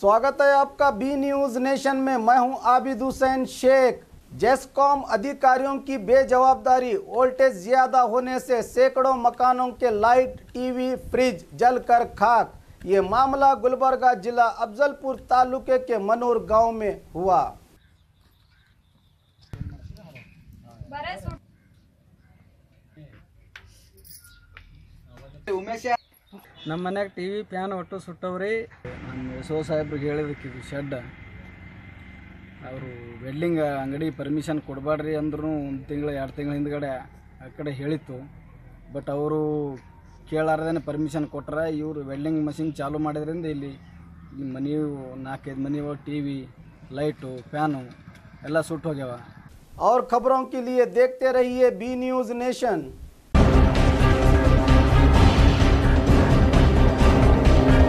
स्वागत है आपका बी न्यूज नेशन में। मैं हूं आबिद हुसैन शेख। जेस्कॉम अधिकारियों की बेजवाबदारी, वोल्टेज ज्यादा होने से सैकड़ों मकानों के लाइट, टीवी, फ्रिज जलकर खाक। ये मामला गुलबर्गा जिला अफजलपुर तालुके के मनूर गांव में हुआ। ನಮ್ಮ ಮನ್ಯಾಗ ಟಿವಿ ಫ್ಯಾನ್ ಒಟ್ಟು ಸುಟ್ಟವ್ರಿ. ನಮ್ಮ ಯಶೋ ಸಾಹೇಬ್ರಿಗೆ ಹೇಳಿದಕ್ಕೆ ಶೆಡ್ ಅವರು ವೆಲ್ಡಿಂಗ್ ಅಂಗಡಿ ಪರ್ಮಿಷನ್ ಕೊಡಬೇಡ್ರಿ ಅಂದ್ರೂ 1 ತಿಂಗಳು 2 ತಿಂಗಳ ಹಿಂದ್ಗಡೆ ಆ ಕಡೆ ಹೇಳಿತ್ತು. ಬಟ್ ಅವರು ಕೇಳಾರ್ದೇ ಪರ್ಮಿಷನ್ ಕೊಟ್ಟರೆ ಇವರು ವೆಲ್ಡಿಂಗ್ ಮಷಿನ್ ಚಾಲೂ ಮಾಡಿದ್ರಿಂದ ಇಲ್ಲಿ ಮನೆ 4-5 ಮನೆ ಒಳಗೆ ಟಿವಿ, ಲೈಟು, ಫ್ಯಾನು ಎಲ್ಲ ಸುಟ್ಟು ಹೋಗ್ಯಾವ। और खबरों के लिए देखते रहिए बी न्यूज नेशन।